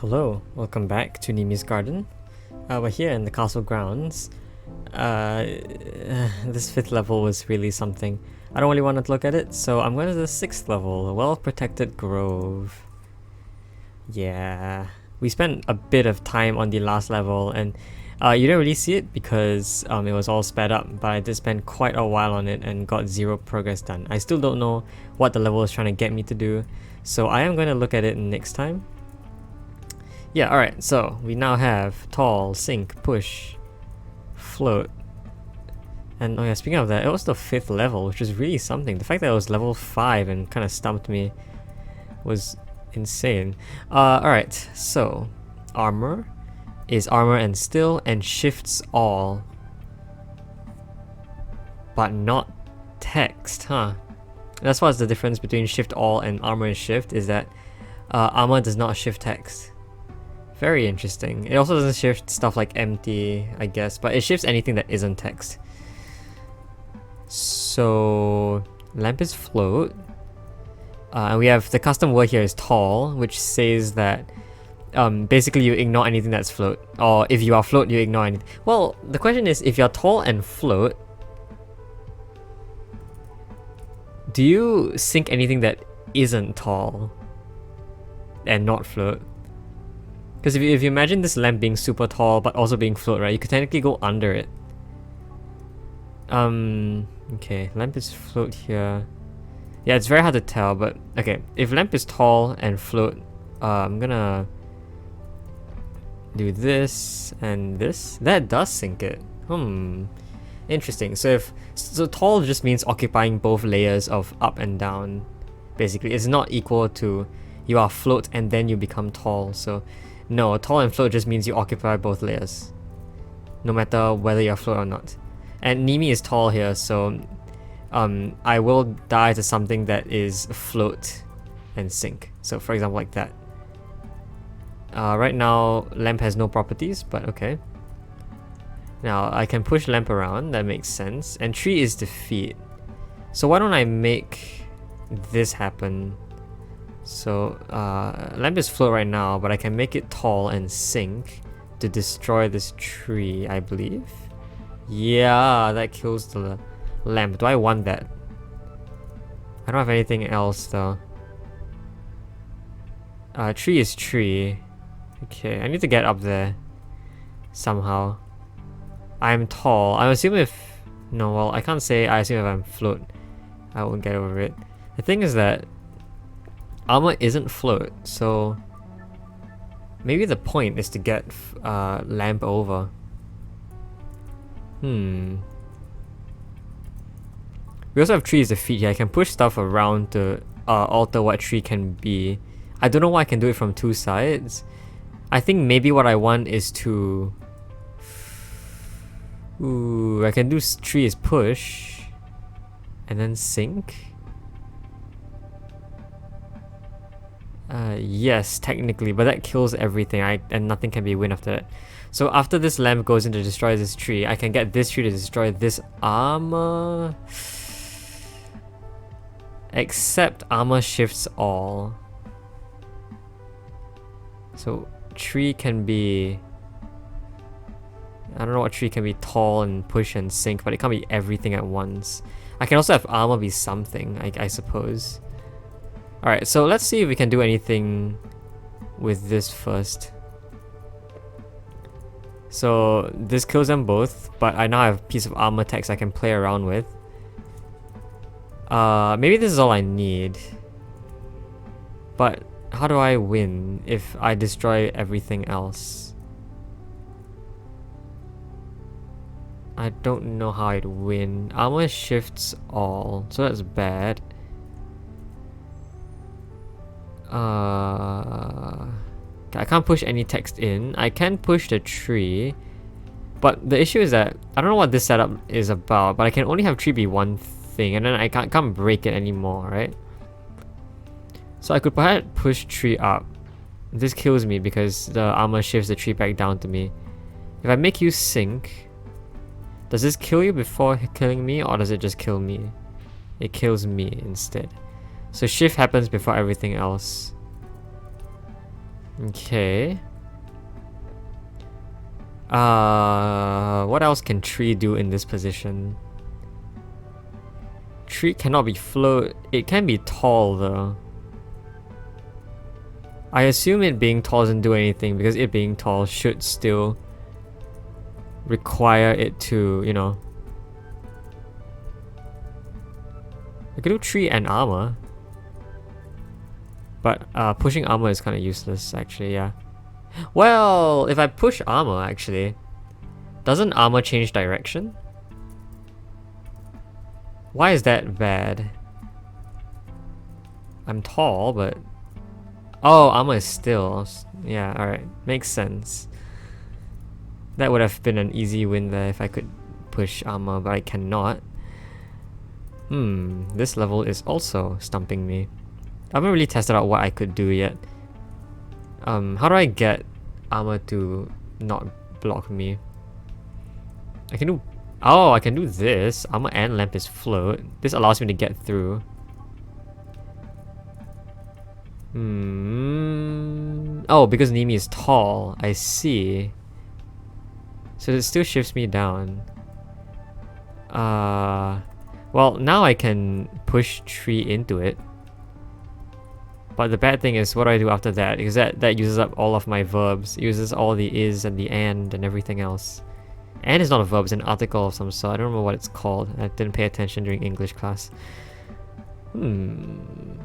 Hello, welcome back to Nimi's garden. We're here in the castle grounds. This 5th level was really something. I don't really want to look at it, so I'm going to the 6th level, a well-protected grove. Yeah, we spent a bit of time on the last level, and you didn't really see it because it was all sped up, but I did spend quite a while on it and got 0 progress done. I still don't know what the level is trying to get me to do, so I am going to look at it next time. Yeah, alright, so we now have tall, sink, push, float. And oh yeah, speaking of that, it was the 5th level, which is really something. The fact that it was level 5 and kind of stumped me was insane. Alright, so armor is armor and still and shifts all. But not text, huh? That's what's the difference between shift all and armor and shift, is that armor does not shift text. Very interesting. It also doesn't shift stuff like empty, I guess, but it shifts anything that isn't text. So lamp is float. And we have the custom word here is tall, which says that basically you ignore anything that's float. Or if you are float, you ignore anything. Well, the question is, if you're tall and float, do you sink anything that isn't tall and not float? Because if you imagine this lamp being super tall but also being float, right, you could technically go under it. Okay, lamp is float here. Yeah, it's very hard to tell, but okay, if lamp is tall and float, I'm gonna do this and this. That does sink it. Interesting. So tall just means occupying both layers of up and down. Basically, it's not equal to you are float and then you become tall. So no, tall and float just means you occupy both layers, no matter whether you're float or not. And Nimi is tall here, so I will die to something that is float and sink. So for example, like that. Right now, lamp has no properties, but okay. Now I can push lamp around, that makes sense. And tree is defeat. So why don't I make this happen? So lamp is float right now, but I can make it tall and sink to destroy this tree, I believe. Yeah, that kills the lamp. Do I want that? I don't have anything else though. Tree is tree. Okay, I need to get up there somehow. I'm tall. I'm assuming if... No, well, I can't say I assume if I'm float, I won't get over it. The thing is that armor isn't float, so maybe the point is to get lamp over. We also have tree as a feat here. I can push stuff around to alter what tree can be. I don't know why I can do it from 2 sides. I think maybe what I want is to... Ooh, I can do tree as push and then sink. Yes, technically, but that kills everything, and nothing can be win after that. So after this lamp goes in to destroy this tree, I can get this tree to destroy this armor. Except armor shifts all. So tree can be... I don't know what tree can be tall and push and sink, but it can't be everything at once. I can also have armor be something, I suppose. Alright, so let's see if we can do anything with this first. So this kills them both, but I now have a piece of armor text I can play around with. Maybe this is all I need. But how do I win if I destroy everything else? I don't know how I'd win. Armor shifts all, so that's bad. I can't push any text in. I can push the tree, but the issue is that I don't know what this setup is about, but I can only have tree be one thing, and then I can't break it anymore, right? So I could perhaps push tree up. This kills me because the armor shifts the tree back down to me. If I make you sink, does this kill you before killing me, or does it just kill me? It kills me instead. So shift happens before everything else. Okay. What else can tree do in this position? Tree cannot be float. It can be tall though. I assume it being tall doesn't do anything because it being tall should still require it to, you know. I could do tree and armor. But pushing armor is kind of useless actually, yeah. Well, if I push armor actually, doesn't armor change direction? Why is that bad? I'm tall, but... Oh, armor is still... Yeah, alright. Makes sense. That would have been an easy win there if I could push armor, but I cannot. This level is also stumping me. I haven't really tested out what I could do yet. How do I get armor to not block me? I can do... Oh, I can do this. Armor and lamp is float. This allows me to get through. Oh, because Nimi is tall. I see. So it still shifts me down. Well, now I can push tree into it. But the bad thing is, what do I do after that? Because that uses up all of my verbs. It uses all the is and the and everything else. And is not a verb, it's an article of some sort. I don't remember what it's called. I didn't pay attention during English class. And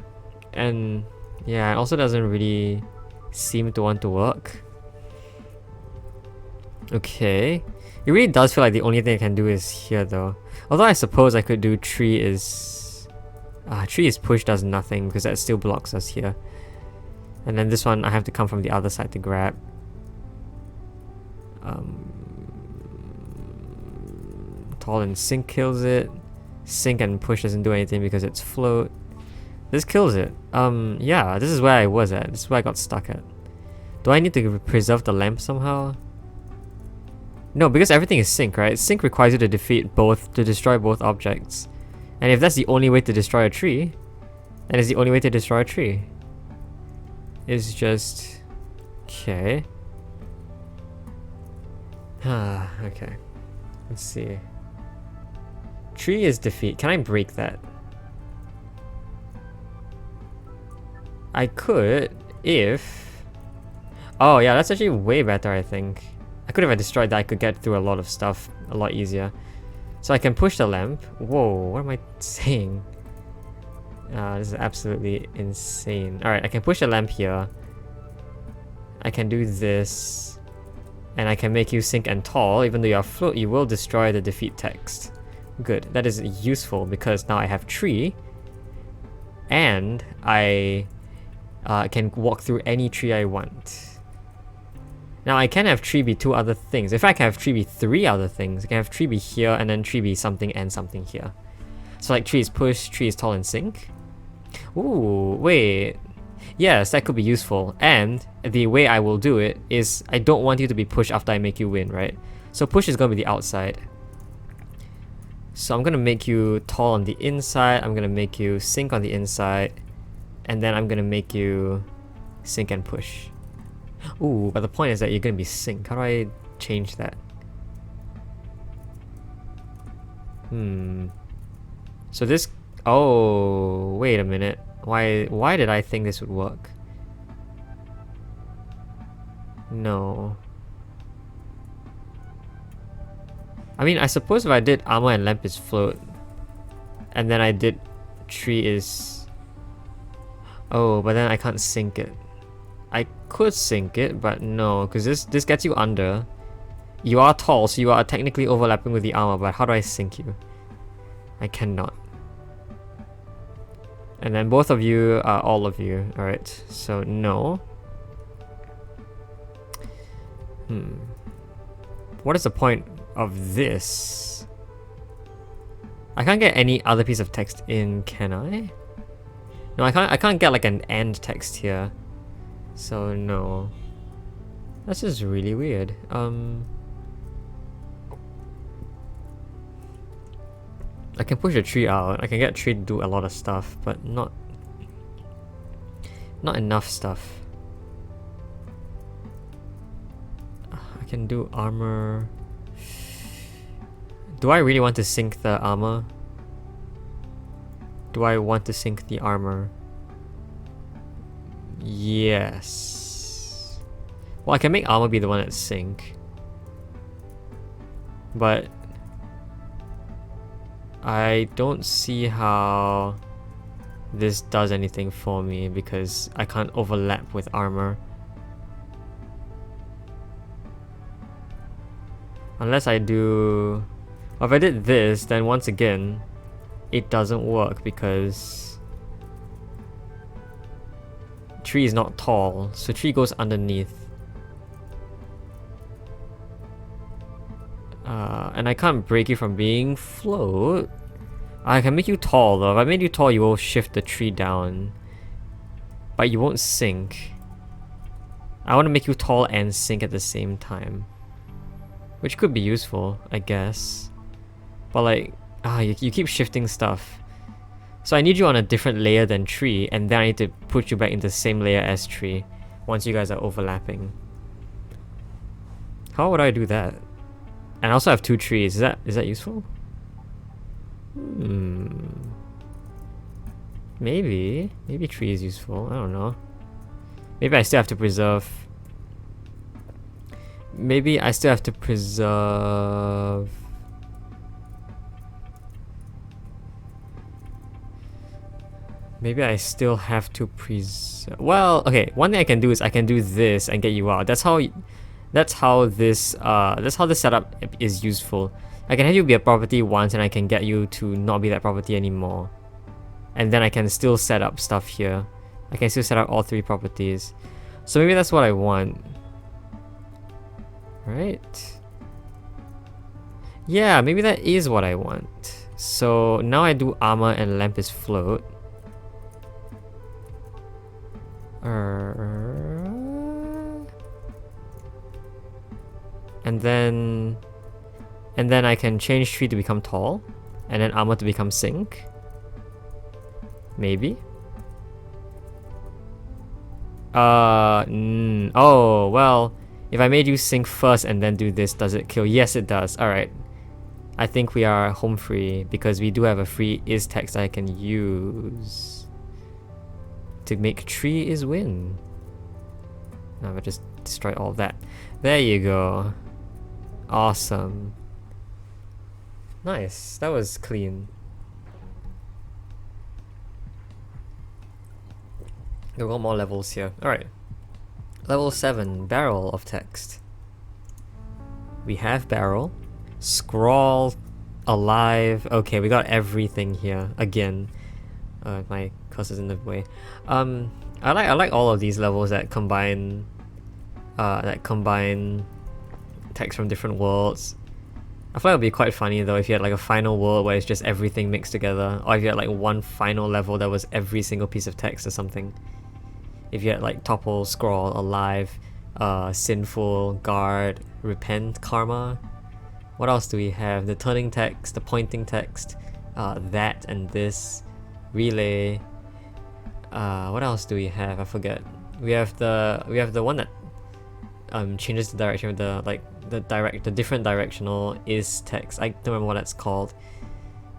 yeah, it also doesn't really seem to want to work. Okay. It really does feel like the only thing I can do is here though. Although I suppose I could do tree is... tree is push does nothing because that still blocks us here. And then this one I have to come from the other side to grab. Tall and sink kills it. Sink and push doesn't do anything because it's float. This kills it. Yeah, this is where I was at. This is where I got stuck at. Do I need to preserve the lamp somehow? No, because everything is sync, right? Sync requires you to destroy both objects. And if that's the only way to destroy a tree, then it's the only way to destroy a tree. It's just... Okay. Okay. Let's see. Tree is defeat. Can I break that? I could, if... Oh yeah, that's actually way better, I think. I could, if I destroyed that, I could get through a lot of stuff a lot easier. So I can push the lamp. Whoa, what am I saying? This is absolutely insane. Alright, I can push the lamp here. I can do this. And I can make you sink and tall. Even though you are float, you will destroy the defeat text. Good. That is useful because now I have tree. And I can walk through any tree I want. Now I can have tree be two other things. In fact, I can have tree be three other things. I can have tree be here and then tree be something and something here. So like tree is push, tree is tall and sink. Ooh, wait. Yes, that could be useful. And the way I will do it is I don't want you to be pushed after I make you win, right? So push is going to be the outside. So I'm going to make you tall on the inside. I'm going to make you sink on the inside. And then I'm going to make you sink and push. Ooh, but the point is that you're going to be sink. How do I change that? So this... Oh, wait a minute. Why did I think this would work? No. I mean, I suppose if I did armor and lamp is float, and then I did tree is... Oh, but then I can't sink it. I could sink it, but no, because this gets you under. You are tall, so you are technically overlapping with the armor, but how do I sink you? I cannot. And then both of you are all of you. Alright, so no. What is the point of this? I can't get any other piece of text in, can I? No, I can't get like an and text here. So no. That's just really weird. I can push the tree out. I can get tree to do a lot of stuff, but not enough stuff. can do armor. Do I really want to sink the armor? Do I want to sink the armor? Yes. Well, I can make armor be the one that sink. But I don't see how this does anything for me because I can't overlap with armor. Unless I do... Well, if I did this, then once again, it doesn't work because tree is not tall, so tree goes underneath. And I can't break you from being float. I can make you tall though. If I made you tall, you will shift the tree down. But you won't sink. I want to make you tall and sink at the same time. Which could be useful, I guess. But like, you keep shifting stuff. So I need you on a different layer than tree, and then I need to put you back in the same layer as tree once you guys are overlapping. How would I do that? And I also have 2 trees. Is that useful? Maybe tree is useful. I don't know. Maybe I still have to preserve. Maybe I still have to preserve. Maybe I still have to preserve. Well, okay. One thing I can do is I can do this and get you out. That's how this setup is useful. I can have you be a property once and I can get you to not be that property anymore. And then I can still set up stuff here. I can still set up all 3 properties. So maybe that's what I want. Right? Yeah, maybe that is what I want. So now I do armor and lamp is float. And then I can change tree to become tall, and then armor to become sink. Maybe. Oh well. If I made you sink first and then do this, does it kill? Yes, it does. All right. I think we are home free because we do have a free is text I can use to make tree is win. Now I just destroy all of that. There you go. Awesome. Nice. That was clean. We've got more levels here. Alright. Level 7. Barrel of text. We have barrel. Scroll. Alive. Okay, we got everything here. Again. My cursor's in the way. I like all of these levels that combine text from different worlds. I feel like it would be quite funny though if you had like a final world where it's just everything mixed together, or if you had like one final level that was every single piece of text or something. If you had like topple, scroll, alive, sinful, guard, repent, karma. What else do we have? The turning text, the pointing text, that and this, relay. What else do we have? I forget. We have the one that changes the direction of the different directional is text. I don't remember what that's called.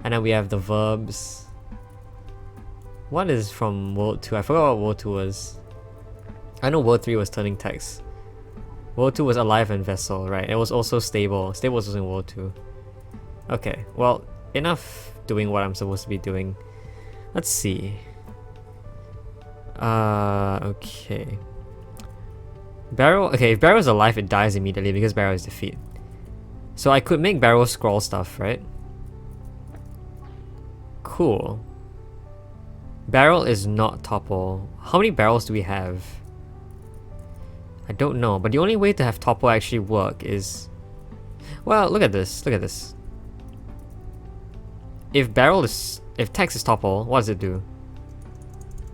And then we have the verbs. What is from World 2? I forgot what World 2 was. I know World 3 was turning text. World 2 was alive and vessel, right? It was also stable. Stable was also in World 2. Okay, well, enough doing what I'm supposed to be doing. Let's see. Okay. Barrel, okay, if Barrel is alive, it dies immediately because Barrel is defeat. So I could make Barrel scroll stuff, right? Cool. Barrel is not topple. How many barrels do we have? I don't know, but the only way to have topple actually work is... Well, look at this, look at this. If text is topple, what does it do?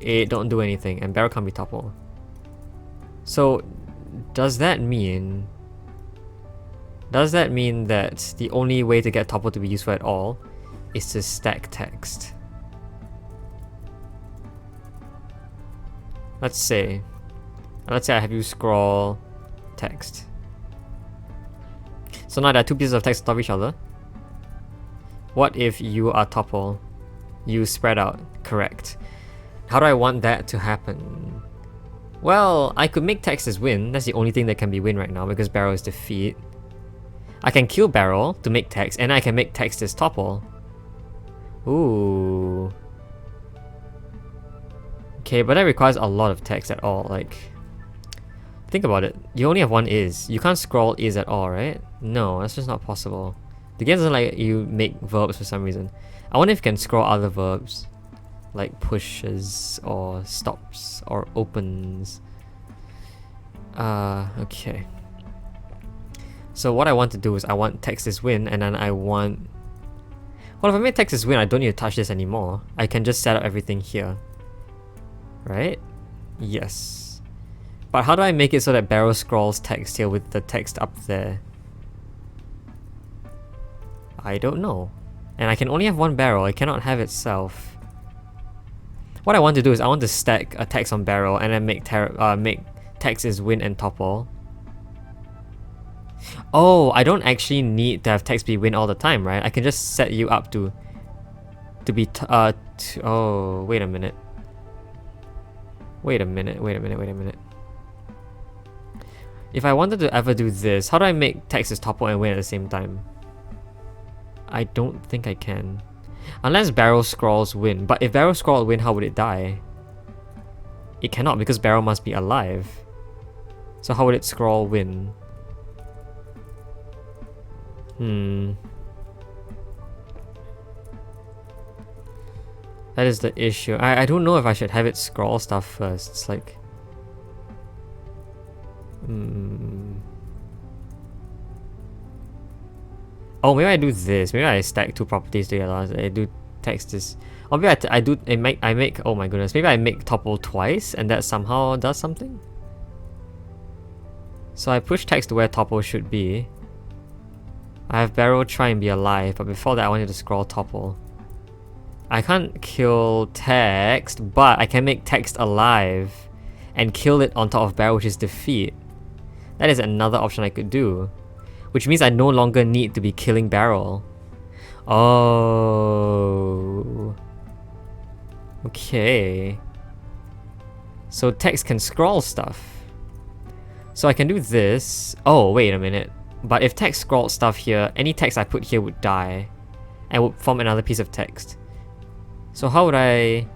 It don't do anything, and Barrel can't be topple. So, does that mean that the only way to get topple to be useful at all is to stack text? Let's say I have you scroll text. So now there are two pieces of text on top of each other. What if you are Topple? You spread out. Correct. How do I want that to happen? Well, I could make text as win. That's the only thing that can be win right now because barrel is defeat. I can kill barrel to make text, and I can make text as Topple. Ooh. Okay, but that requires a lot of text at all. Like, think about it. You only have one is. You can't scroll is at all, right? No, that's just not possible. The game doesn't like you make verbs for some reason. I wonder if you can scroll other verbs, like pushes or stops or opens. Okay. So what I want to do is I want text is win, and then I want... Well, if I make text is win, I don't need to touch this anymore. I can just set up everything here. Right? Yes. But how do I make it so that barrel scrolls text here with the text up there? I don't know. And I can only have one barrel, I cannot have itself. What I want to do is I want to stack a text on barrel and then make text is win and Topple. Oh, I don't actually need to have text be win all the time, right? I can just set you up to be oh, wait a minute. Wait a minute. If I wanted to ever do this, how do I make text is Topple and win at the same time? I don't think I can. Unless barrel scrolls win. But if barrel scroll win, how would it die? It cannot because barrel must be alive. So how would it scroll win? That is the issue. I don't know if I should have it scroll stuff first. It's like... Oh, maybe I do this. Maybe I stack two properties together. I do text this. Or maybe I make, oh my goodness. Maybe I make Topple twice and that somehow does something? So I push text to where Topple should be. I have barrel try and be alive, but before that I wanted to scroll Topple. I can't kill text, but I can make text alive and kill it on top of barrel, which is defeat. That is another option I could do. Which means I no longer need to be killing barrel. Oh. Okay. So text can scroll stuff. So I can do this. Oh, wait a minute. But if text scrolled stuff here, any text I put here would die and would form another piece of text. So how would I...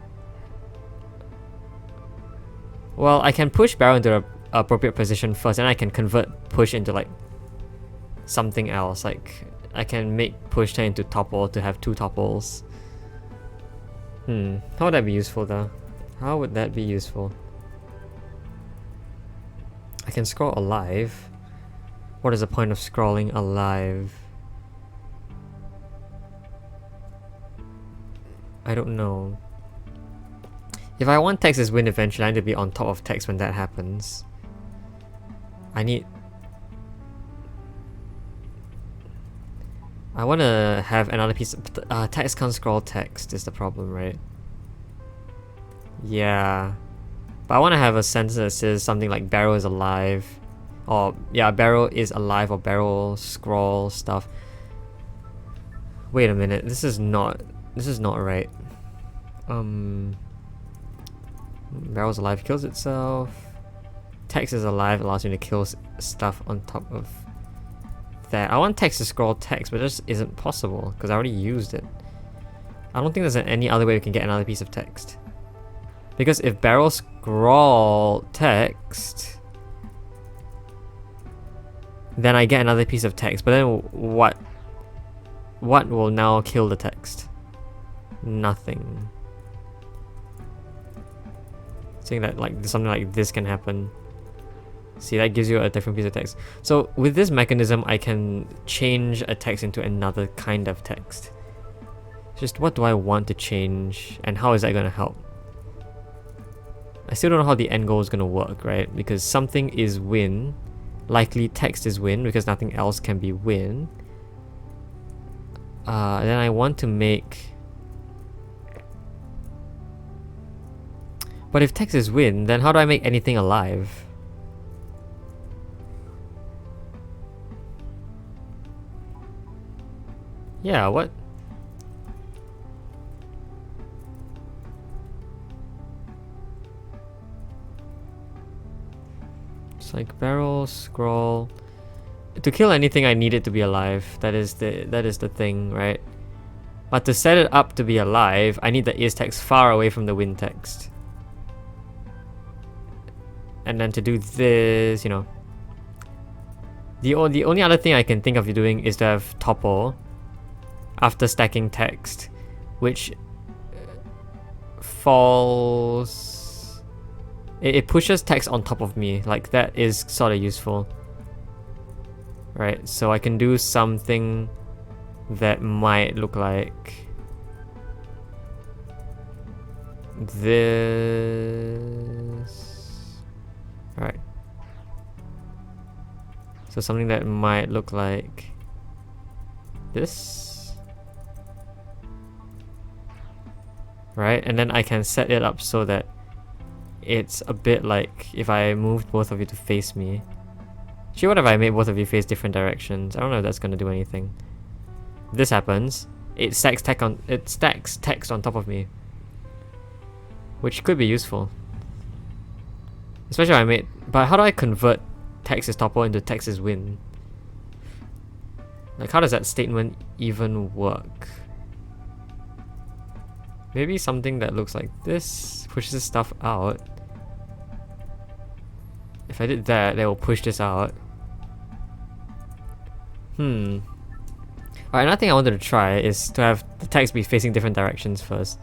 Well, I can push barrel into an appropriate position first, and I can convert push into like something else. Like I can make push turn into Topple to have two Topples. How would that be useful though? How would that be useful? I can scroll alive. What is the point of scrolling alive? I don't know. If I want text as win eventually, I need to be on top of text when that happens. I want to have another piece of... text can't scroll text is the problem, right? Yeah. But I want to have a sentence that says something like barrel is alive. Or, yeah, barrel is alive or barrel scroll stuff. Wait a minute, this is not right. Barrel's alive, kills itself. Text is alive, allows me to kill stuff on top of that. I want text to scroll text, but it just isn't possible because I already used it. I don't think there's any other way we can get another piece of text. Because if barrel scroll text, then I get another piece of text, but then what will now kill the text? Nothing. Saying that like something like this can happen. See, that gives you a different piece of text. So with this mechanism, I can change a text into another kind of text. Just what do I want to change and how is that going to help? I still don't know how the end goal is going to work, right? Because something is win. Likely text is win because nothing else can be win. Then I want to make... But if text is win, then how do I make anything alive? Yeah, what? It's like barrel, scroll. To kill anything, I need it to be alive. That is the thing, right? But to set it up to be alive, I need the is text far away from the win text. And then to do this, you know. The only other thing I can think of doing is to have topple after stacking text, which falls... It pushes text on top of me. Like, that is sort of useful. Right, so I can do something that might look like this. Alright. So something that might look like this. Right, and then I can set it up so that it's a bit like if I moved both of you to face me. Actually, what if I made both of you face different directions? I don't know if that's gonna do anything. If this happens, it stacks text on top of me, which could be useful. Especially if I made. But how do I convert text is topple into text is win? Like, how does that statement even work? Maybe something that looks like this pushes stuff out. If I did that, that will push this out. Alright, another thing I wanted to try is to have the text be facing different directions first.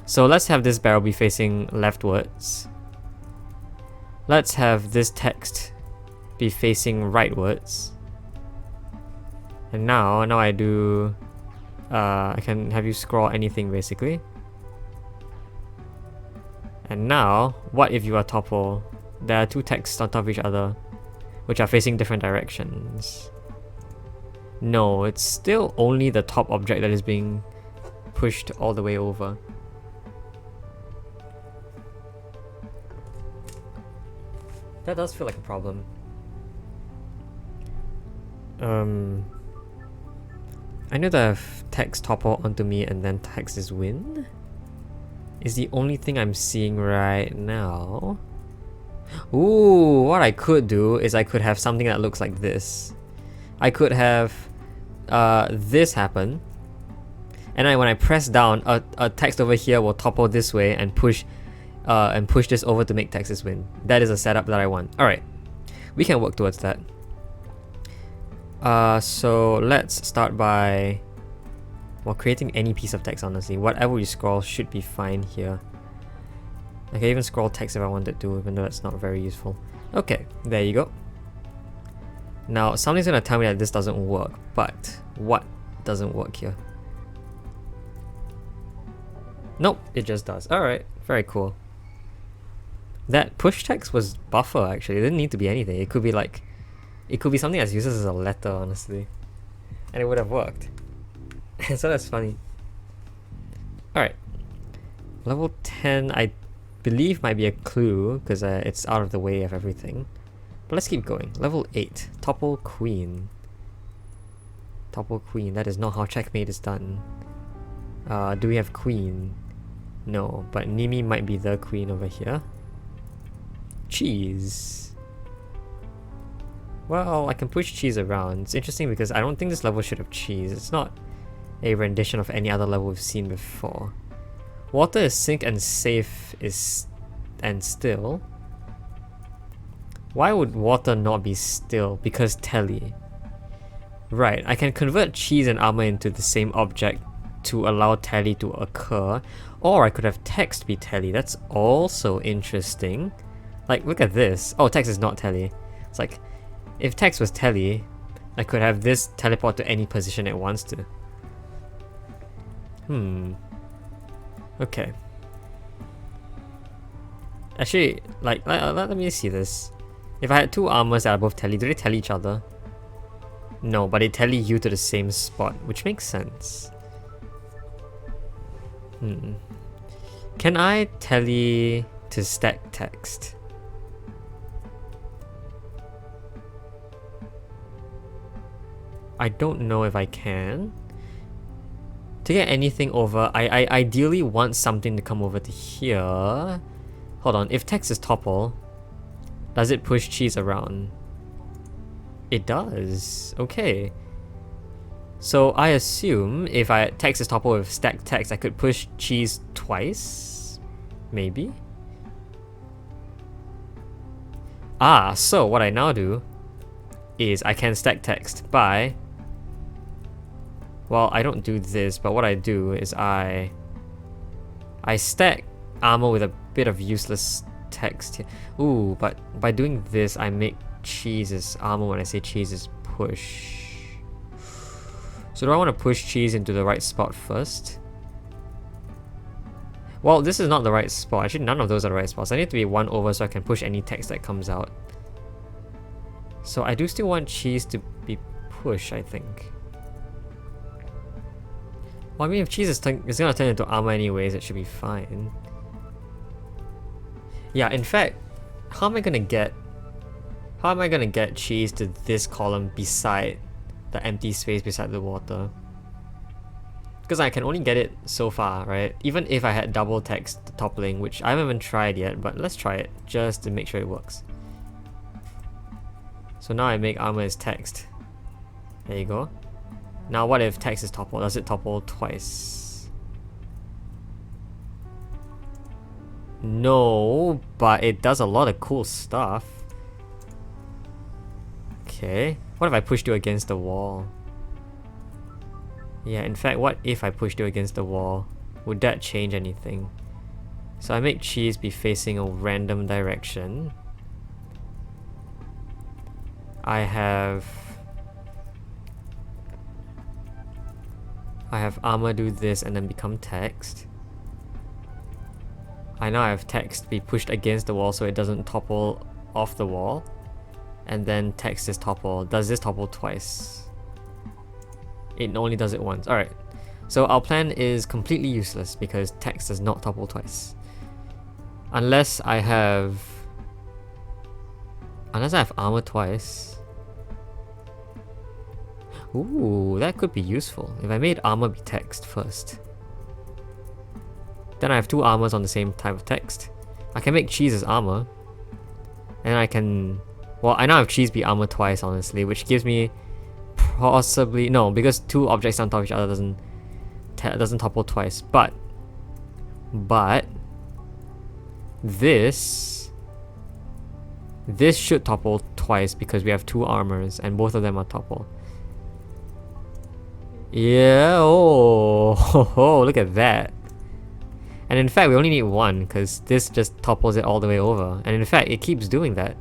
So let's have this barrel be facing leftwards. Let's have this text be facing rightwards. And now I do... I can have you scroll anything basically. And now, what if you are topple? There are two texts on top of each other, which are facing different directions. No, it's still only the top object that is being pushed all the way over. That does feel like a problem. I know that I have text topple onto me and then text is win. Is the only thing I'm seeing right now. Ooh, what I could do is I could have something that looks like this. I could have this happen, and then when I press down, a text over here will topple this way and push this over to make Texas win. That is a setup that I want. Alright, we can work towards that. So let's start by creating any piece of text, honestly. Whatever we scroll should be fine here. I can even scroll text if I wanted to, even though that's not very useful. Okay, there you go. Now, something's gonna tell me that this doesn't work, but what doesn't work here? Nope, it just does. Alright, very cool. That push text was buffer, actually. It didn't need to be anything. It could be like... It could be something as useless as a letter, honestly. And it would have worked. So that's funny. Alright. Level 10, I believe might be a clue, because it's out of the way of everything. But let's keep going. Level 8, Topple Queen. Topple Queen, that is not how checkmate is done. Do we have queen? No, but Nimi might be the queen over here. Cheese. Well, I can push cheese around. It's interesting because I don't think this level should have cheese. It's not a rendition of any other level we've seen before. Water is sink and safe and still. Why would water not be still? Because telly. Right, I can convert cheese and armor into the same object to allow telly to occur. Or I could have text be telly. That's also interesting. Like, look at this. Oh, text is not telly. It's like, if text was telly, I could have this teleport to any position it wants to. Okay. Actually, like, let me see this. If I had two armors that are both telly, do they tell each other? No, but they tally you to the same spot, which makes sense. Can I tally to stack text? I don't know if I can. To get anything over, I ideally want something to come over to here. Hold on, if text is topple, does it push cheese around? It does. Okay. So I assume if text is topple with stacked text, I could push cheese twice? Maybe? Ah, so what I now do is I can stack text by... Well, I don't do this, but what I do is I stack armor with a bit of useless text here. Ooh, but by doing this, I make cheese armor when I say cheese is push. So do I want to push cheese into the right spot first? Well, this is not the right spot. Actually, none of those are the right spots. I need to be one over so I can push any text that comes out. So I do still want cheese to be push, I think. Well, I mean, if cheese is going to turn into armor anyways, it should be fine. Yeah, in fact, how am I going to get cheese to this column beside the empty space beside the water? Because I can only get it so far, right? Even if I had double text toppling, which I haven't even tried yet, but let's try it just to make sure it works. So now I make armor as text. There you go. Now what if text is topple? Does it topple twice? No, but it does a lot of cool stuff. Okay. What if I pushed you against the wall? Yeah, in fact, what if I pushed you against the wall? Would that change anything? So I make cheese be facing a random direction. I have armor do this and then become text. I now have text be pushed against the wall so it doesn't topple off the wall. And then text is topple. Does this topple twice? It only does it once. Alright. So our plan is completely useless because text does not topple twice. Unless I have armor twice. Ooh, that could be useful. If I made armor be text first. Then I have two armors on the same type of text. I can make cheese as armor. And I can... Well, I now have cheese be armor twice, honestly, which gives me possibly... No, because two objects on top of each other doesn't topple twice. But this should topple twice because we have two armors and both of them are topple. Yeah, oh, look at that. And in fact, we only need one because this just topples it all the way over. And in fact, it keeps doing that.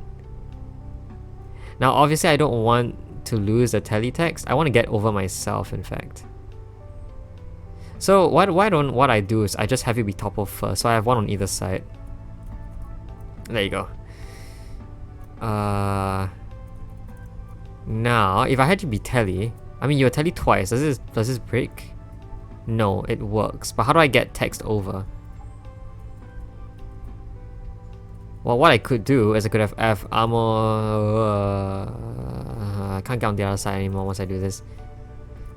Now, obviously, I don't want to lose the teletext. I want to get over myself, in fact. So what I do is I just have you be toppled first. So I have one on either side. There you go. Now, if I had you be telly, I mean, you're telly twice. Does this break? No, it works. But how do I get text over? Well, what I could do is I could have armor. I can't get on the other side anymore once I do this.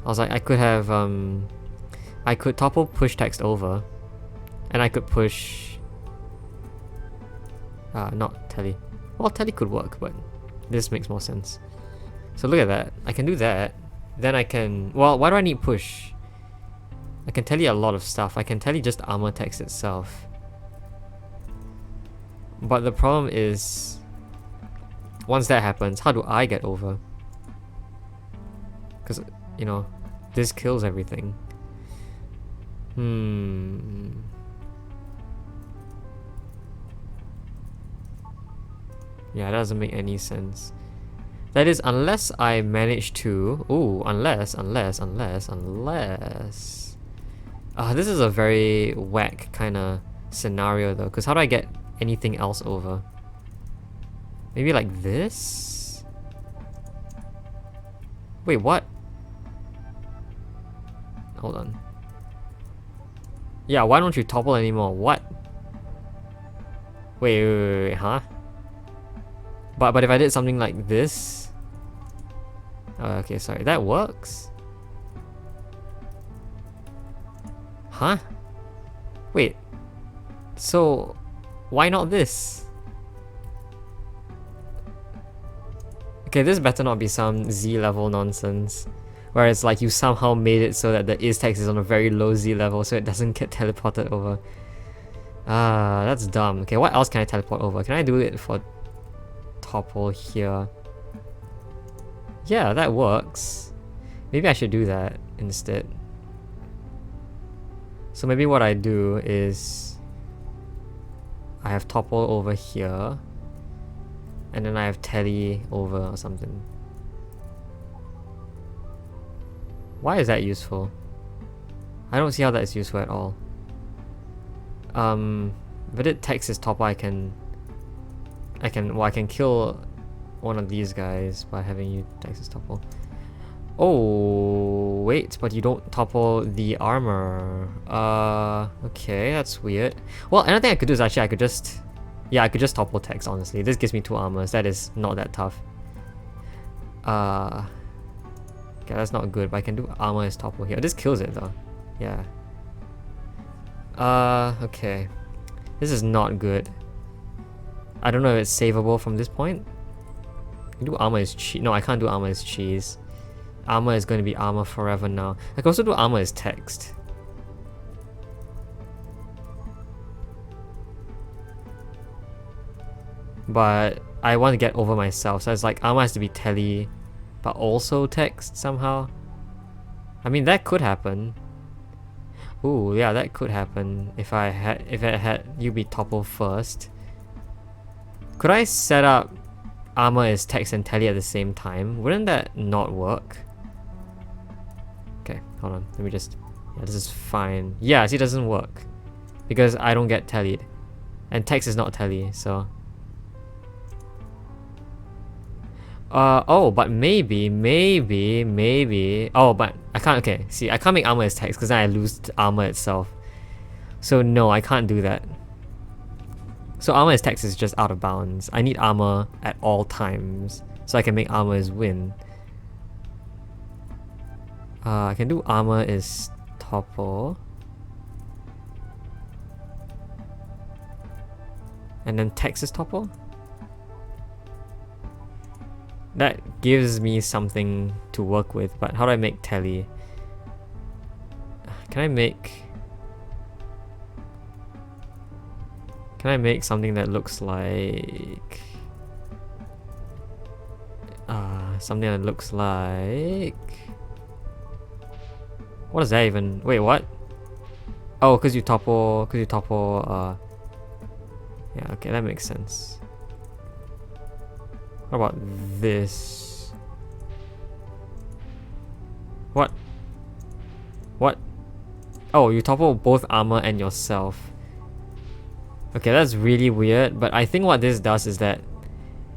I was like, I could have I could topple push text over, and I could push. Not telly. Well, telly could work, but this makes more sense. So look at that. I can do that. Then I can. Well, why do I need push? I can tell you a lot of stuff. I can tell you just armor text itself. But the problem is, once that happens, how do I get over? Because, you know, this kills everything. Yeah, that doesn't make any sense. That is, unless I manage to... Ooh, unless... this is a very whack kind of scenario though, because how do I get anything else over? Maybe like this? Wait, what? Hold on. Yeah, why don't you topple anymore? What? Wait, huh? But if I did something like this... Okay, sorry, that works? Huh? Wait. So, why not this? Okay, this better not be some Z level nonsense. Where it's like you somehow made it so that the is text is on a very low Z level so it doesn't get teleported over. Ah, that's dumb. Okay, what else can I teleport over? Can I do it for Topple here? Yeah, that works. Maybe I should do that instead. So maybe what I do is I have Topple over here and then I have Telly over or something. Why is that useful? I don't see how that is useful at all. But it text is Topple, I can kill one of these guys by having you text is Topple. Oh wait, but you don't topple the armor. Okay, that's weird. Well, another thing I could do is actually I could just topple text, honestly. This gives me 2 armors. That is not that tough. Okay, that's not good, but I can do armor as Topple here. This kills it though. Yeah. Okay. This is not good. I don't know if it's savable from this point. I can do armor as cheese. No, I can't do armor as cheese. Armor is going to be armor forever now. I can also do armor as text. But I want to get over myself, so it's like armor has to be Telly, but also text somehow. I mean, that could happen. Ooh, yeah, that could happen if it had you be Topple first. Could I set up armor as text and Telly at the same time? Wouldn't that not work? Okay, hold on. Let me just... Yeah, this is fine. Yeah, see, it doesn't work. Because I don't get Tellied. And text is not Telly, so... oh, but maybe... Oh, but I can't... Okay, see, I can't make armor as text because then I lose armor itself. So no, I can't do that. So armor as text is just out of bounds. I need armor at all times so I can make armor as win. I can do armor as Topple. And then text is Topple. That gives me something to work with, but how do I make Telly? Can I make something that looks like... something that looks like... What is that even? Wait, what? Oh, cause you topple, yeah, okay, that makes sense. What about this? What? What? Oh, you topple both armor and yourself. Okay, that's really weird, but I think what this does is that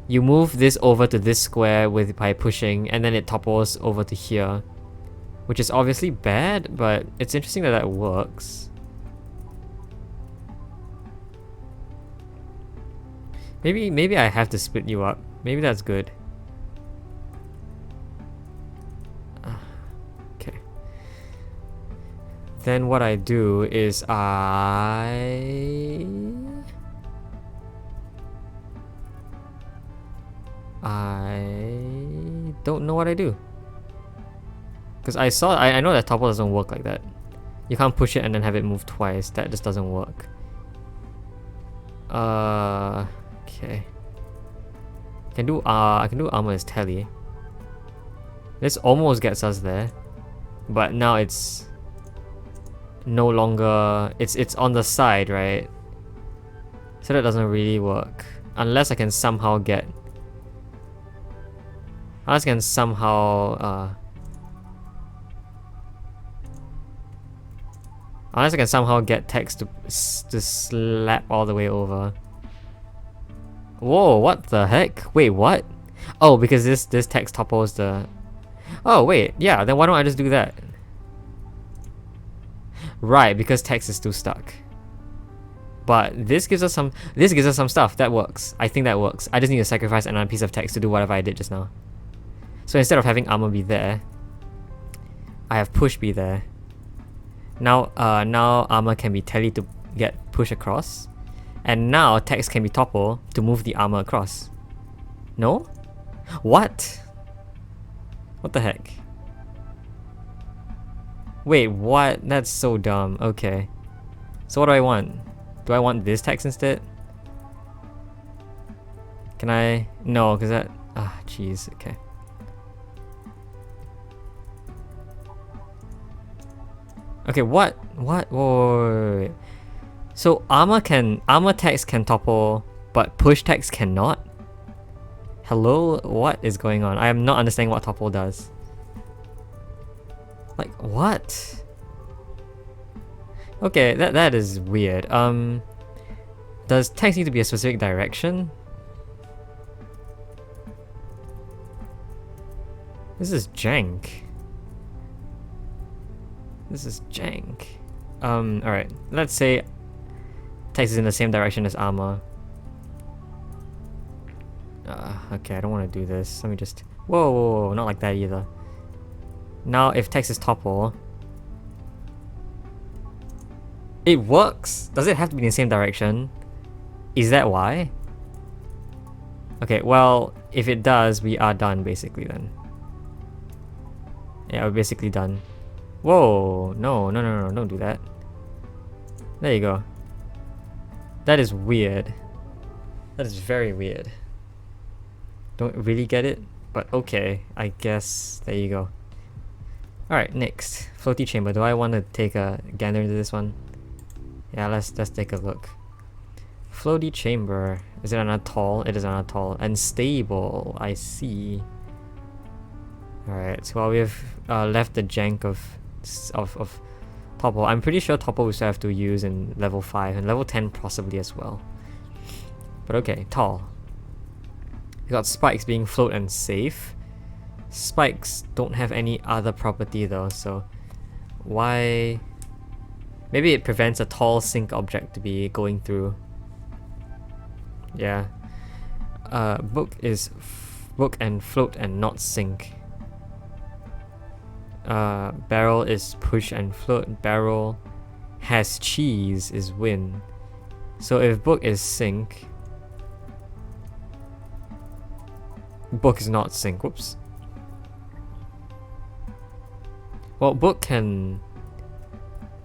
you move this over to this square by pushing, and then it topples over to here. Which is obviously bad, but it's interesting that that works. Maybe I have to split you up. Maybe that's good. Okay. Then what I do is I don't know what I do. Because I know that Topple doesn't work like that. You can't push it and then have it move twice. That just doesn't work. Okay. I can do armor as Telly. This almost gets us there. But now it's no longer... It's on the side, right? So that doesn't really work. Unless I can somehow get... Unless I can somehow... Unless I can somehow get text to slap all the way over. Whoa, what the heck? Wait, what? Oh, because this text topples the... Oh, wait, yeah, then why don't I just do that? Right, because text is still stuck. But this gives us some stuff. That works. I think that works. I just need to sacrifice another piece of text to do whatever I did just now. So instead of having armor be there, I have push be there. Now armor can be tele to get pushed across. And now text can be topple to move the armor across. No? What? What the heck? Wait, what? That's so dumb. Okay. So what do I want? Do I want this text instead? Can I? No, because that... Ah, jeez. Okay. Okay, what? What? Whoa, wait. So armor text can topple, but push text cannot? Hello? What is going on? I am not understanding what topple does. Like, what? Okay, that is weird. Does text need to be a specific direction? This is jank. This is jank. Alright. Let's say text is in the same direction as armor. Okay, I don't want to do this. Let me just... Whoa, whoa, whoa, not like that either. Now, if text is topple... It works! Does it have to be in the same direction? Is that why? Okay, well, if it does, we are done basically then. Yeah, we're basically done. Whoa, no, no, no, no, don't do that. There you go. That is weird. That is very weird. Don't really get it, but okay, I guess there you go. Alright, next. Floaty Chamber. Do I want to take a gander into this one? Yeah, let's take a look. Floaty Chamber. Is it an atoll? It is an atoll. And stable, I see. Alright, so while we've left the jank of Topple, I'm pretty sure Topple we still have to use in level 5 and level 10 possibly as well. But okay, tall. We got spikes being float and safe. Spikes don't have any other property though, so why? Maybe it prevents a tall sink object to be going through. Yeah. Book is book and float and not sink. Barrel is push and float. Barrel has cheese is win. So if book is sink, book is not sink. Whoops. Well, book can...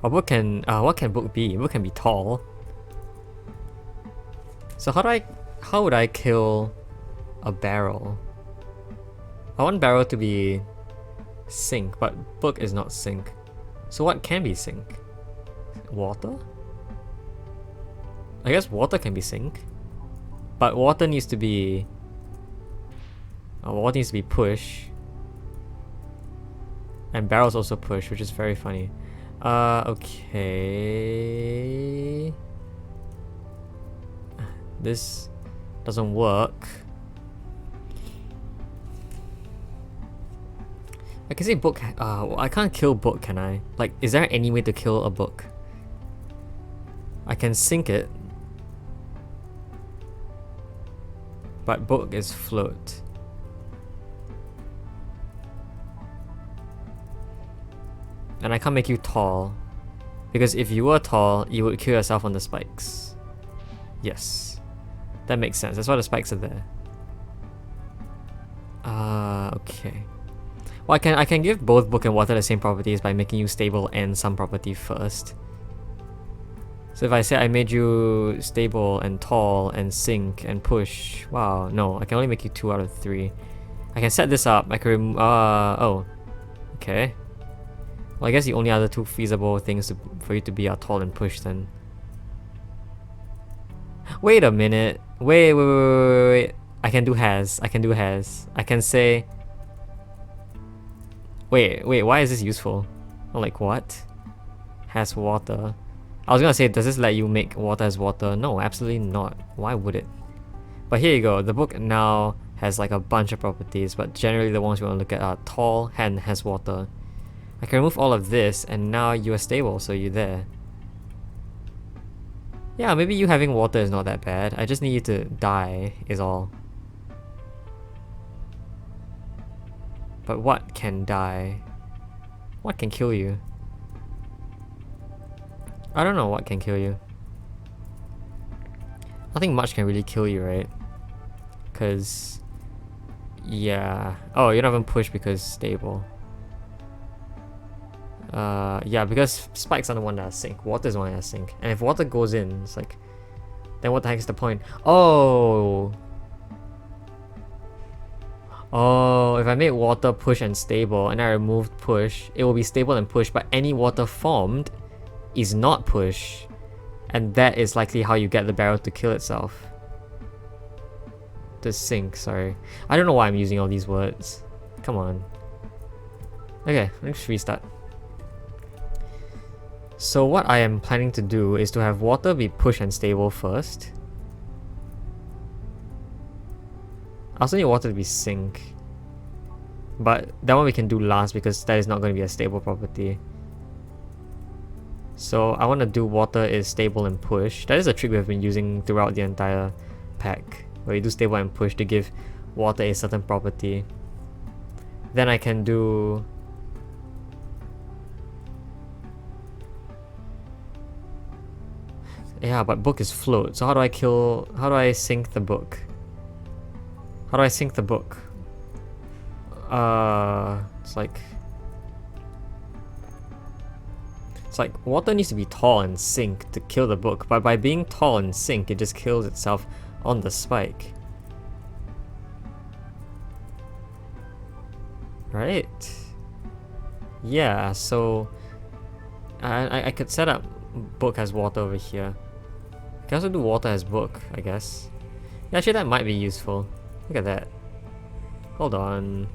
what can book be? Book can be tall. So how would I kill a barrel? I want barrel to be sink, but book is not sink. So what can be sink? Water? I guess water can be sink. But water needs to be... water needs to be push. And barrels also push, which is very funny. Okay... This doesn't work. I can say book... I can't kill book, can I? Like, is there any way to kill a book? I can sink it. But book is float. And I can't make you tall. Because if you were tall, you would kill yourself on the spikes. Yes. That makes sense. That's why the spikes are there. Okay. Well, I can give both book and water the same properties by making you stable and some property first. So if I say I made you stable and tall and sink and push, wow, no, I can only make you 2 out of 3. I can set this up. I can oh, okay. Well, I guess the only other 2 feasible things for you to be are tall and push then. Wait a minute. Wait. I can do has. I can say... Wait, why is this useful? I'm like, what? Has water. I was gonna say, does this let you make water as water? No, absolutely not. Why would it? But here you go. The book now has like a bunch of properties, but generally the ones we want to look at are tall and has water. I can remove all of this, and now you are stable, so you're there. Yeah, maybe you having water is not that bad. I just need you to die, is all. But what can die? What can kill you? I don't know what can kill you. Nothing much can really kill you, right? Because... yeah. Oh, you're not even pushed because stable. Yeah, because spikes are the one that sink. Water is the one that sink. And if water goes in, it's like... then what the heck is the point? Oh! Oh, if I make water push and stable and I remove push, it will be stable and push, but any water formed is not push. And that is likely how you get the barrel to kill itself. To sink, sorry. I don't know why I'm using all these words. Come on. Okay, let's restart. So what I am planning to do is to have water be push and stable first. I also need water to be sink. But that one we can do last because that is not going to be a stable property. So I want to do water is stable and push. That is a trick we've been using throughout the entire pack, where you do stable and push to give water a certain property. Then I can do... yeah, but book is float. So how do I sink the book? How do I sink the book? It's like water needs to be tall and sink to kill the book, but by being tall and sink, it just kills itself on the spike. Right? Yeah, so I could set up book as water over here. I can also do water as book, I guess. Yeah, actually that might be useful. Look at that. Hold on.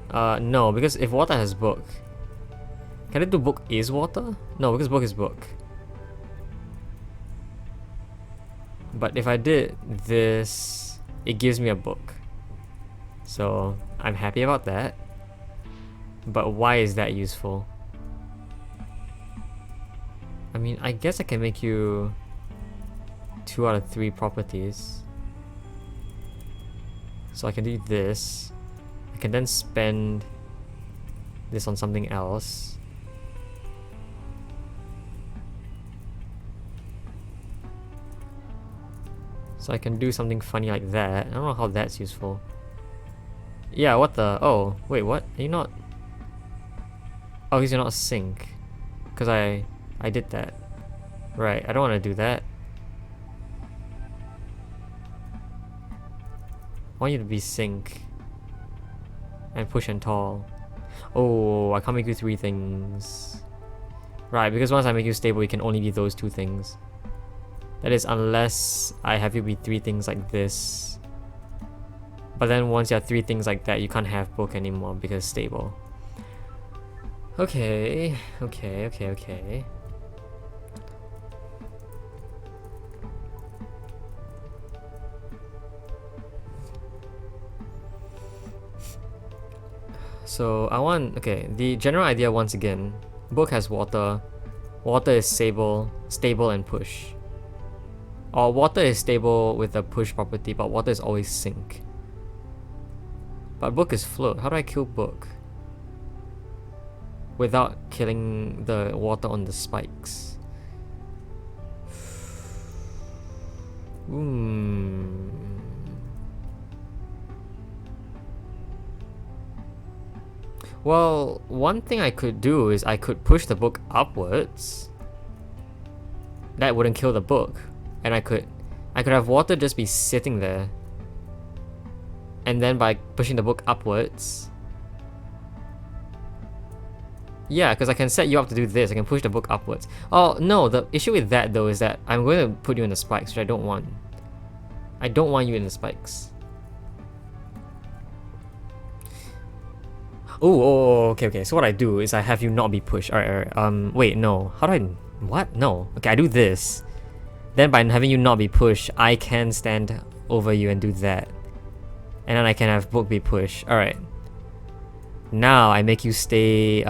No, because if water has book, can it do book is water? No, because book is book. But if I did this, it gives me a book. So I'm happy about that. But why is that useful? I mean, I guess I can make you 2 out of 3 properties. So I can do this. I can then spend this on something else. So I can do something funny like that. I don't know how that's useful. Yeah, what the... oh, wait, what? Are you not... oh, because you're not sync. Because I did that. Right, I don't want to do that. I want you to be sync. And push and tall. Oh, I can't make you 3 things. Right, because once I make you stable, it can only be those 2 things. That is, unless I have you be 3 things like this. But then once you have 3 things like that, you can't have book anymore because stable. Okay. So I want, okay, the general idea once again, book has water, water is stable and push. Or water is stable with a push property, but water is always sink. But book is float. How do I kill book without killing the water on the spikes? Well, one thing I could do is I could push the book upwards. That wouldn't kill the book. And I could have water just be sitting there. And then by pushing the book upwards... yeah, because I can set you up to do this. I can push the book upwards. Oh, no, the issue with that though is that I'm going to put you in the spikes, which I don't want. I don't want you in the spikes. Oh, okay. So what I do is I have you not be pushed. Alright. Wait, no. How do I... what? No. Okay, I do this. Then by having you not be pushed, I can stand over you and do that. And then I can have book be pushed. Alright. Now I make you stay...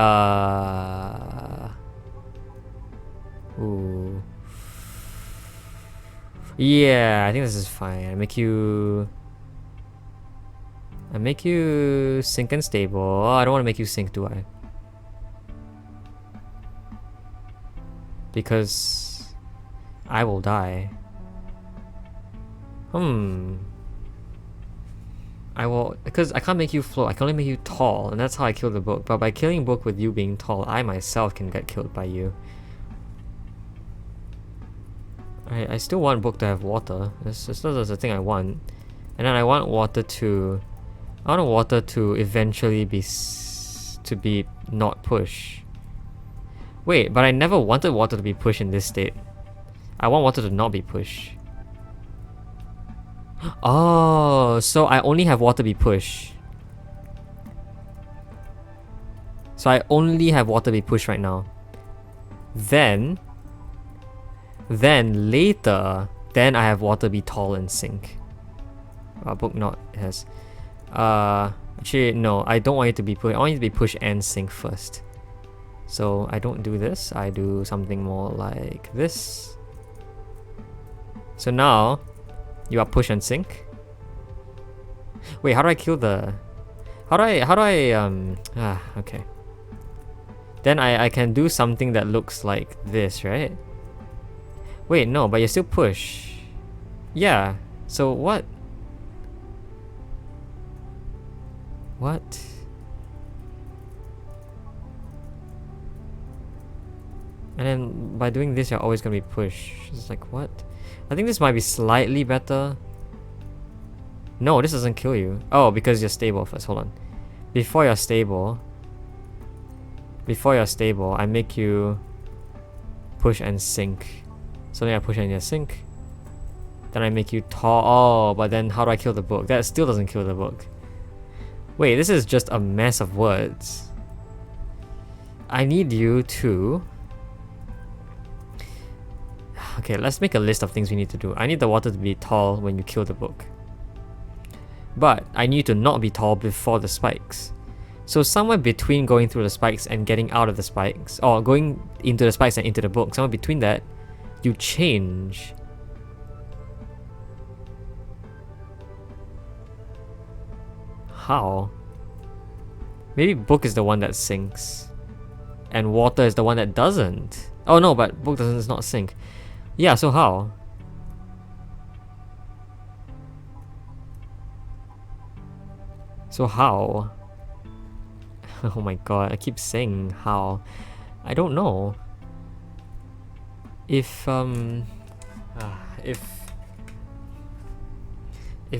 ooh. Yeah, I think this is fine. I make you sync and stable. Oh, I don't want to make you sync, do I? Because I will die. I will, because I can't make you float, I can only make you tall, and that's how I kill the book. But by killing book with you being tall, I myself can get killed by you. I still want book to have water. That's the thing I want. And then I want water to eventually be not push. Wait, but I never wanted water to be push in this state. I want water to not be push. Oh, so I only have water be push. So I only have water be push right now. Then later, then I have water be tall and sink. Book not has. Actually no, I don't want it to be push. I want it to be push and sink first. So I don't do this. I do something more like this. So now you are push and sink. Wait, how do I kill the? How do I okay. Then I can do something that looks like this, right? Wait, no, but you still push. Yeah. So what? What? And then by doing this, you're always gonna be push. It's like, what? I think this might be slightly better. No, this doesn't kill you. Oh, because you're stable first. Hold on. Before you're stable, I make you push and sink. So then I push and you sink. Then I make you tall. Oh, but then how do I kill the book? That still doesn't kill the book. Wait, this is just a mess of words. I need you to... Okay, let's make a list of things we need to do. I need the water to be tall when you kill the book. But I need to not be tall before the spikes. So somewhere between going through the spikes and getting out of the spikes, or going into the spikes and into the book, somewhere between that, you change. How? Maybe book is the one that sinks. And water is the one that doesn't. Oh no, but book does not sink. Yeah, so how? So how? Oh my god, I keep saying how. I don't know. If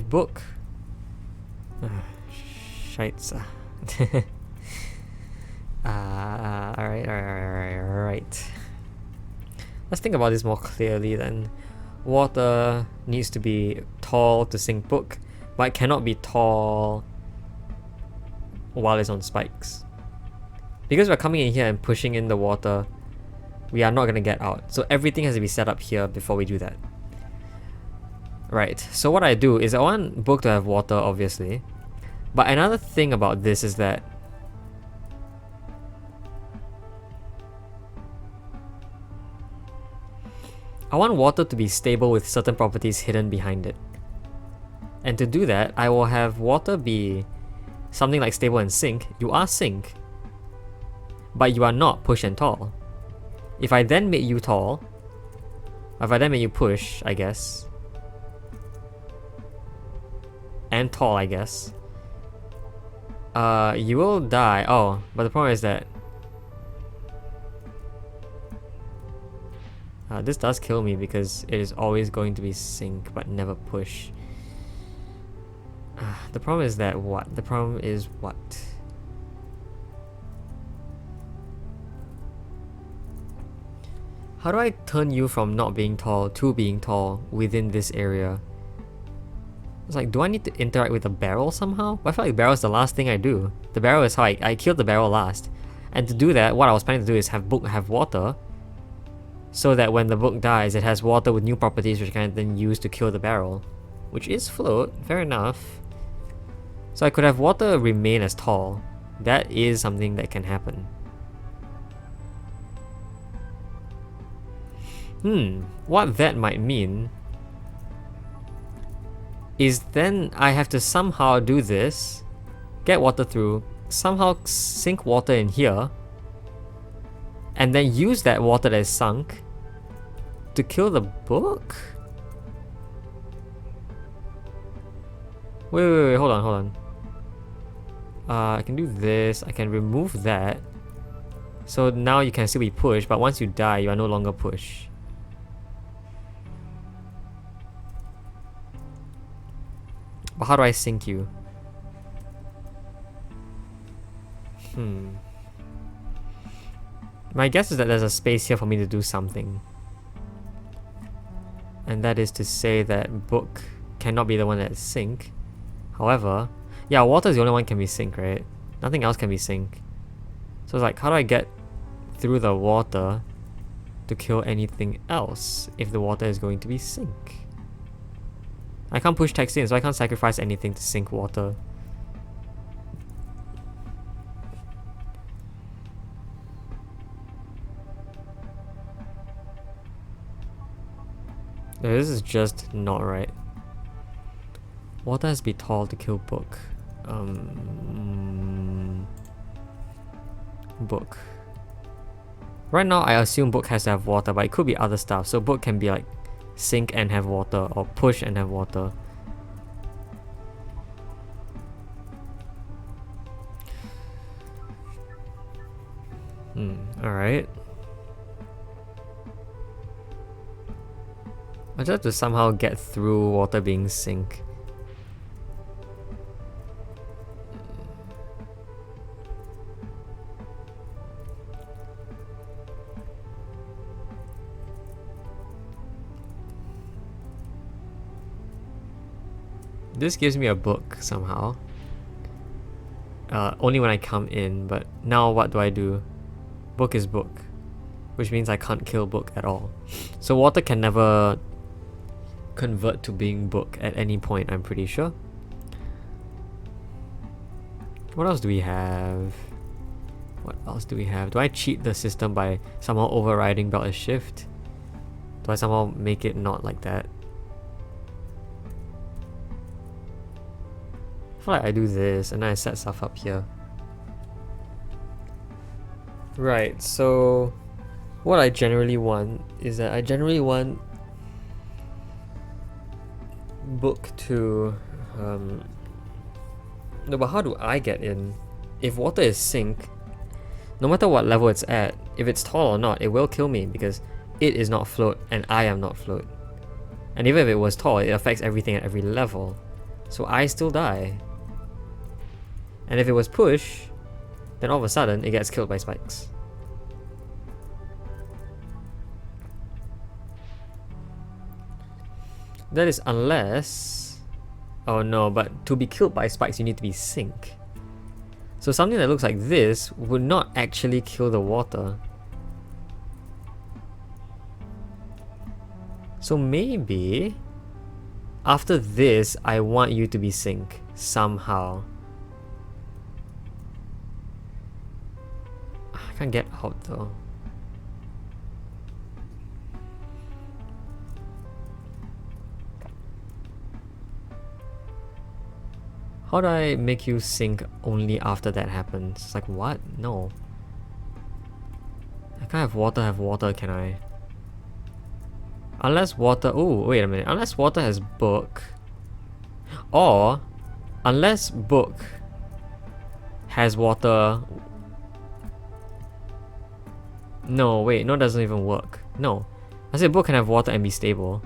book shites. Alright. Let's think about this more clearly then. Water needs to be tall to sink book, but it cannot be tall while it's on spikes. Because we're coming in here and pushing in the water, we are not going to get out. So everything has to be set up here before we do that. Right, so what I do is I want book to have water, obviously. But another thing about this is that I want water to be stable with certain properties hidden behind it. And to do that, I will have water be something like stable and sink. You are sink, but you are not push and tall. If I then make you tall, if I then make you push, I guess, and tall, I guess, you will die. Oh, but the problem is that this does kill me because it is always going to be sink but never push. The problem is that what? The problem is what? How do I turn you from not being tall to being tall within this area? It's like, do I need to interact with the barrel somehow? But I feel like the barrel is the last thing I do. The barrel is how I killed the barrel last. And to do that, what I was planning to do is have book have water, so that when the book dies, it has water with new properties which I can then use to kill the barrel. Which is float, fair enough. So I could have water remain as tall. That is something that can happen. What that might mean is then I have to somehow do this, get water through, somehow sink water in here, and then use that water that is sunk to kill the book? Wait, hold on. I can do this, I can remove that. So now you can still be pushed, but once you die, you are no longer pushed. But how do I sink you? My guess is that there's a space here for me to do something. And that is to say that book cannot be the one that sink. However, yeah, water is the only one can be sink, right? Nothing else can be sink. So it's like, how do I get through the water to kill anything else if the water is going to be sink? I can't push text in, so I can't sacrifice anything to sink water. This is just not right. Water has to be tall to kill book. Book. Right now I assume book has to have water, but it could be other stuff. So book can be like sink and have water, or push and have water. Alright. I just have to somehow get through water being sink. This gives me a book somehow. Only when I come in, but now what do I do? Book is book, which means I can't kill book at all. So water can never convert to being book at any point, I'm pretty sure. What else do we have? Do I cheat the system by somehow overriding belt as shift? Do I somehow make it not like that? I feel like I do this and then I set stuff up here. Right, so what I generally want is that I generally want book to no, but how do I get in? If water is sink, no matter what level it's at, if it's tall or not, it will kill me because it is not float and I am not float. And even if it was tall, it affects everything at every level. So I still die. And if it was push, then all of a sudden it gets killed by spikes. That is unless... Oh no, but to be killed by spikes you need to be sink. So something that looks like this would not actually kill the water. So maybe after this I want you to be sink somehow. I can't get out though. How do I make you sink only after that happens? It's like, what? No. I can't have water, can I? Unless water... Oh, wait a minute. Unless water has book. Or, unless book has water... No, wait. No, it doesn't even work. No. I said book can have water and be stable.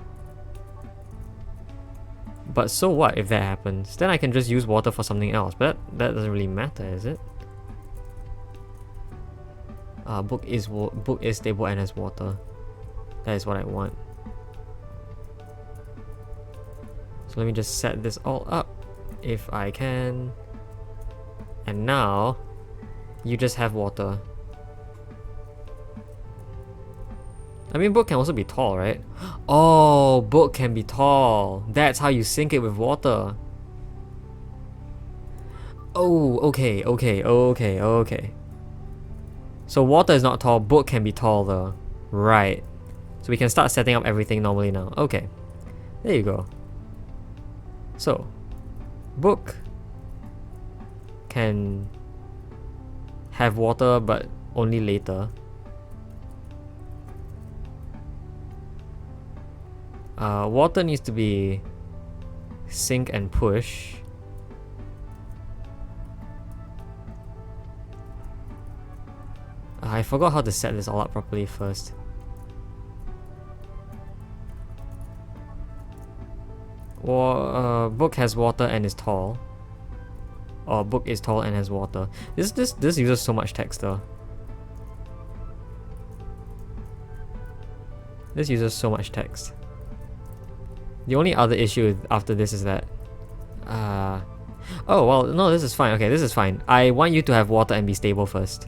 But so what if that happens? Then I can just use water for something else. But that doesn't really matter, is it? Book is stable and has water. That is what I want. So let me just set this all up if I can. And now you just have water. I mean, book can also be tall, right? Oh, book can be tall. That's how you sink it with water. Oh, okay. So water is not tall, book can be tall though. Right. So we can start setting up everything normally now. Okay. There you go. So, book can have water but only later. Water needs to be sink and push. I forgot how to set this all up properly first. Book has water and is tall. Or book is tall and has water. This uses so much text though. This uses so much text. The only other issue after this is that oh well, no, this is fine. Okay, this is fine. I want you to have water and be stable first.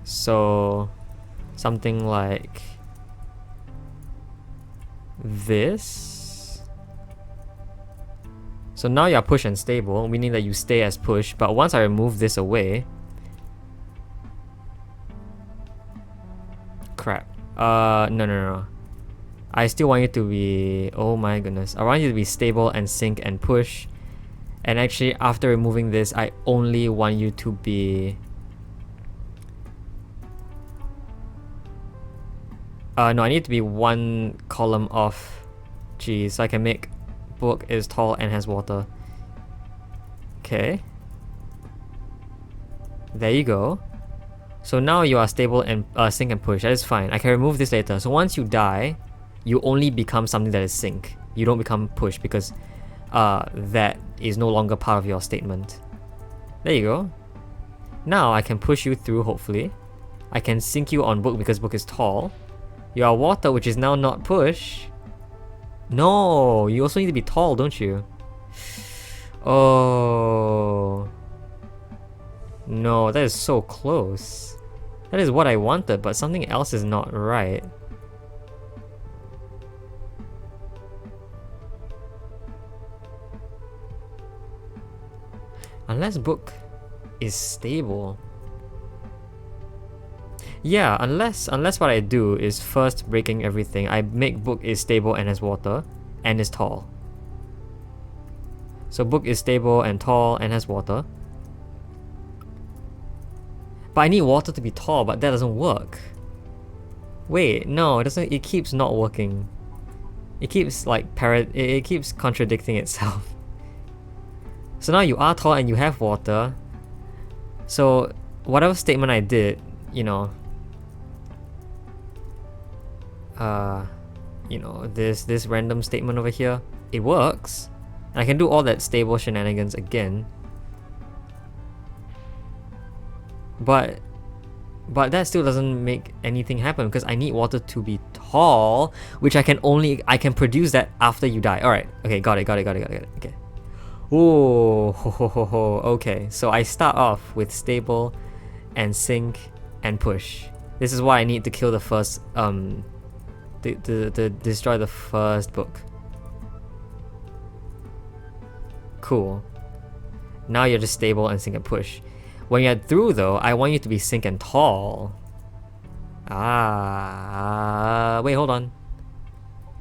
So something like this. So now you're push and stable, meaning that you stay as push, but once I remove this away, crap. No. I still want you to be, oh my goodness, I want you to be stable and sink and push. And actually after removing this, I only want you to be no, I need to be one column off. Geez, so I can make book is tall and has water. Okay. There you go. So now you are stable and sink and push. That is fine. I can remove this later. So once you die, you only become something that is sink. You don't become push because that is no longer part of your statement. There you go. Now I can push you through, hopefully. I can sink you on book because book is tall. You are water, which is now not push. No, you also need to be tall, don't you? Oh. No, that is so close. That is what I wanted, but something else is not right. Unless book is stable. Yeah, unless what I do is first breaking everything, I make book is stable and has water and is tall. So book is stable and tall and has water. But I need water to be tall, but that doesn't work. Wait, no, it doesn't. It keeps not working. It keeps like it keeps contradicting itself. So now you are tall and you have water. So whatever statement I did, you know, this random statement over here, it works. And I can do all that stable shenanigans again. But that still doesn't make anything happen because I need water to be tall, which I can produce that after you die. Alright, okay, got it. Okay. Ooh, okay. So I start off with stable and sink and push. This is why I need to kill the first to destroy the first book. Cool. Now you're just stable and sink and push. When you're through though, I want you to be sink and tall. Wait, hold on.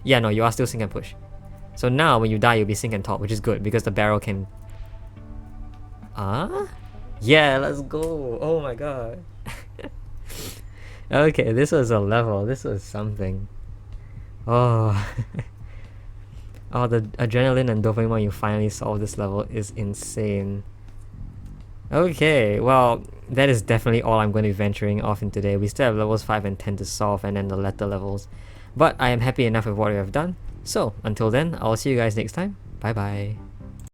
Yeah, no, you are still sink and push. So now when you die, you'll be sink and tall, which is good because the barrel can... Yeah, let's go. Oh my god. Okay, this was a level. This was something. Oh. Oh, the adrenaline and dopamine when you finally solve this level is insane. Okay, well, that is definitely all I'm going to be venturing off in today. We still have levels 5 and 10 to solve and then the latter levels. But I am happy enough with what we have done. So, until then, I'll see you guys next time. Bye bye.